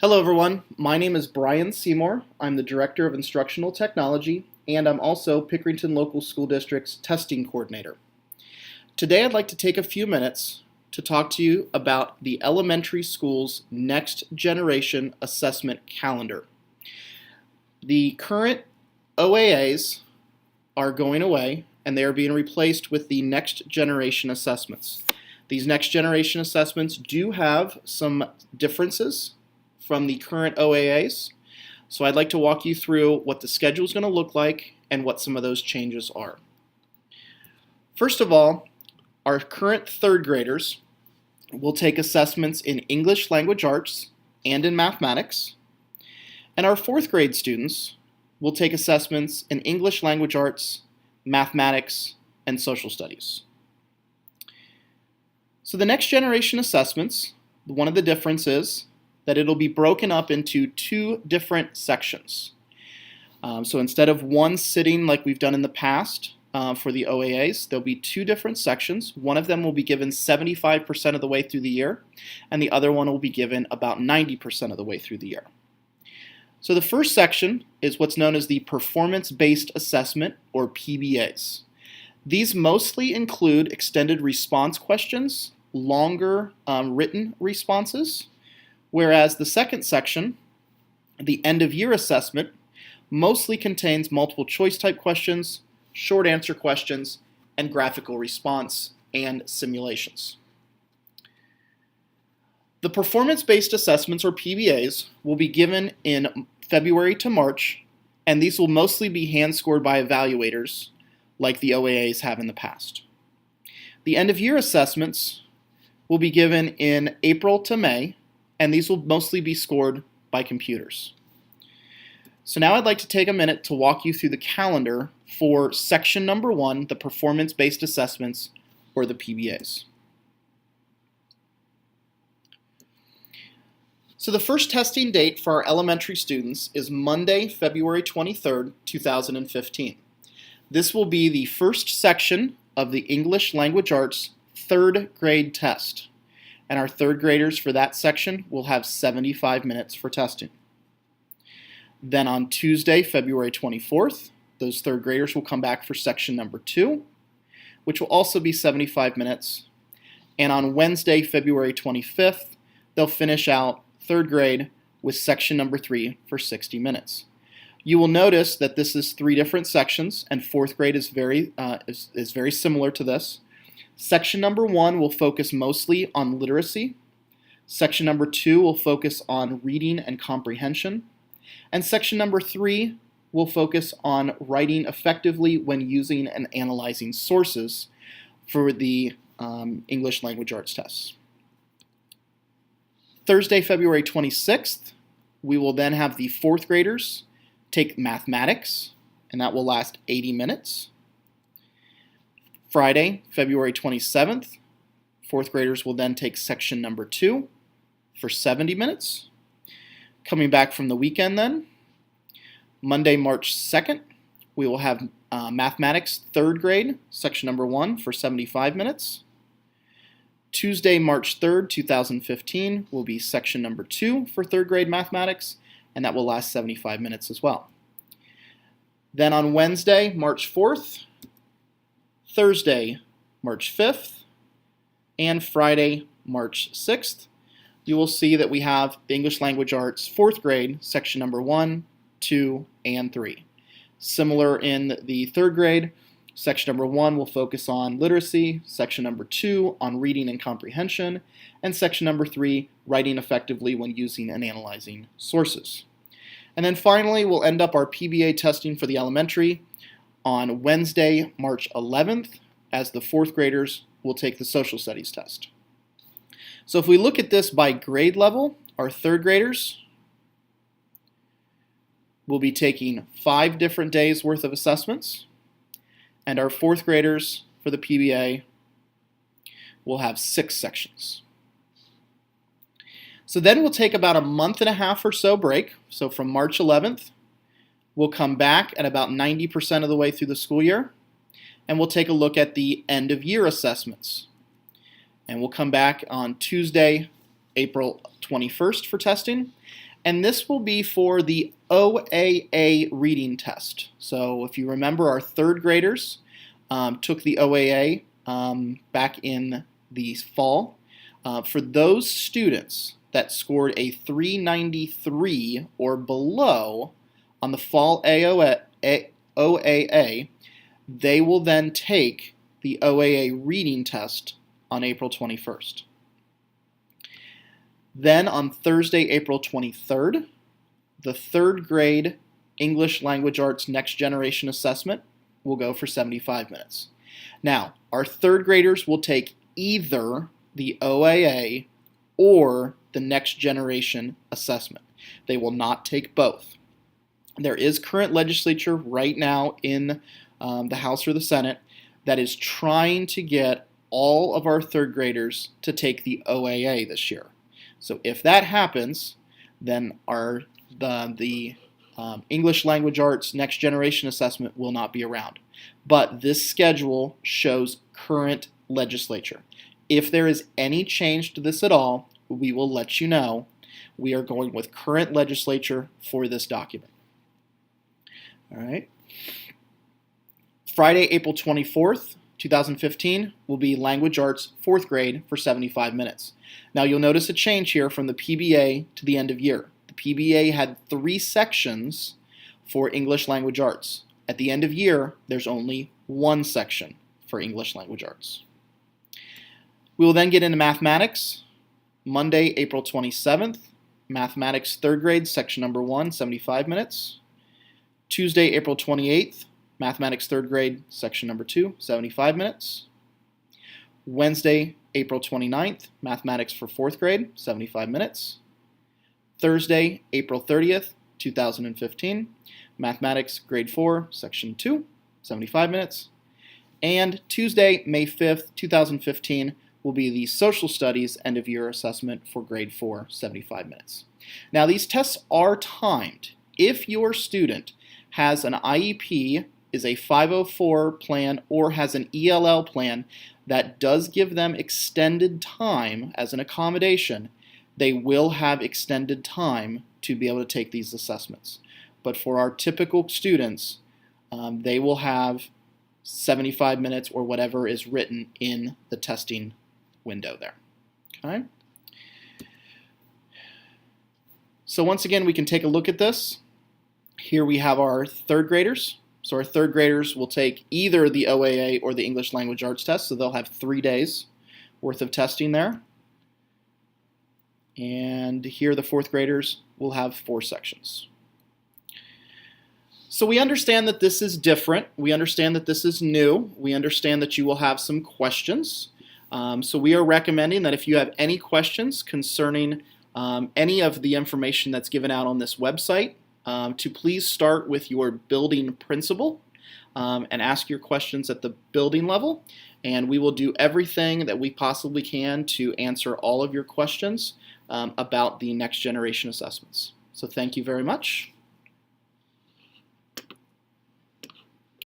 Hello everyone, my name is Brian Seymour. I'm the Director of Instructional Technology and I'm also Pickerington Local School District's Testing Coordinator. Today I'd like to take a few minutes to talk to you about the elementary school's next generation assessment calendar. The current OAAs are going away and they are being replaced with the next generation assessments. These next generation assessments do have some differences from the current OAAs. So I'd like to walk you through what the schedule is going to look like and what some of those changes are. First of all, our current third graders will take assessments in English Language Arts and in mathematics. And our fourth grade students will take assessments in English Language Arts, mathematics, and social studies. So the next generation assessments, one of the differences that it'll be broken up into two different sections. So instead of one sitting like we've done in the past for the OAAs, there'll be two different sections. One of them will be given 75% of the way through the year, and the other one will be given about 90% of the way through the year. So the first section is what's known as the Performance-Based Assessment, or PBAs. These mostly include extended response questions, longer written responses, whereas the second section, the end-of-year assessment, mostly contains multiple choice type questions, short answer questions, and graphical response and simulations. The performance-based assessments, or PBAs, will be given in February to March, and these will mostly be hand-scored by evaluators like the OAAs have in the past. The end-of-year assessments will be given in April to May, and these will mostly be scored by computers. So now I'd like to take a minute to walk you through the calendar for section number 1, the performance-based assessments, or the PBAs. So the first testing date for our elementary students is Monday, February 23rd, 2015. This will be the first section of the English Language Arts third grade test. And our third graders for that section will have 75 minutes for testing. Then on Tuesday, February 24th, those third graders will come back for section number 2, which will also be 75 minutes. And on Wednesday, February 25th, they'll finish out third grade with section number 3 for 60 minutes. You will notice that this is 3 different sections, and fourth grade is very similar to this. Section number 1 will focus mostly on literacy. Section number 2 will focus on reading and comprehension. And section number 3 will focus on writing effectively when using and analyzing sources for the English Language Arts tests. Thursday, February 26th, we will then have the fourth graders take mathematics, and that will last 80 minutes. Friday, February 27th, fourth graders will then take section number 2 for 70 minutes. Coming back from the weekend then, Monday, March 2nd, we will have mathematics third grade, section number 1 for 75 minutes. Tuesday, March 3rd, 2015 will be section number 2 for third grade mathematics, and that will last 75 minutes as well. Then on Wednesday, March 4th, Thursday, March 5th, and Friday, March 6th, you will see that we have the English Language Arts fourth grade, section number 1, 2, and 3. Similar in the third grade, section number 1 will focus on literacy, section number 2 on reading and comprehension, and section number 3, writing effectively when using and analyzing sources. And then finally, we'll end up our PBA testing for the elementary on Wednesday, March 11th, as the fourth graders will take the social studies test. So if we look at this by grade level, our third graders will be taking 5 different days worth of assessments, and our fourth graders for the PBA will have 6 sections. So then we'll take about a month and a half or so break. So from March 11th, we'll come back at about 90% of the way through the school year, and we'll take a look at the end-of-year assessments. And we'll come back on Tuesday, April 21st for testing. And this will be for the OAA reading test. So if you remember, our third graders took the OAA back in the fall. For those students that scored a 393 or below on the fall OAA, they will then take the OAA reading test on April 21st. Then on Thursday, April 23rd, the third grade English Language Arts Next Generation Assessment will go for 75 minutes. Now, our third graders will take either the OAA or the Next Generation Assessment. They will not take both. There is current legislature right now in the House or the Senate that is trying to get all of our third graders to take the OAA this year. So if that happens, then the English Language Arts Next Generation Assessment will not be around. But this schedule shows current legislature. If there is any change to this at all, we will let you know. We are going with current legislature for this document. All right. Friday, April 24th, 2015 will be Language Arts 4th grade for 75 minutes. Now you'll notice a change here from the PBA to the end of year. The PBA had 3 sections for English Language Arts. At the end of year, there's only 1 section for English Language Arts. We will then get into mathematics. Monday, April 27th, mathematics 3rd grade, section number 1, 75 minutes. Tuesday, April 28th, mathematics 3rd grade, section number 2, 75 minutes. Wednesday, April 29th, mathematics for 4th grade, 75 minutes. Thursday, April 30th, 2015, mathematics grade 4, section 2, 75 minutes. And Tuesday, May 5th, 2015, will be the social studies end of year assessment for grade 4, 75 minutes. Now these tests are timed. If your student has an IEP, is a 504 plan, or has an ELL plan that does give them extended time as an accommodation, they will have extended time to be able to take these assessments. But for our typical students, they will have 75 minutes or whatever is written in the testing window there. Okay. So once again, we can take a look at this. Here we have our third graders. So our third graders will take either the OAA or the English Language Arts test, so they'll have 3 days worth of testing there. And here the 4th graders will have 4 sections. So we understand that this is different. We understand that this is new. We understand that you will have some questions. So we are recommending that if you have any questions concerning any of the information that's given out on this website, to please start with your building principal and ask your questions at the building level, and we will do everything that we possibly can to answer all of your questions about the next generation assessments. So thank you very much.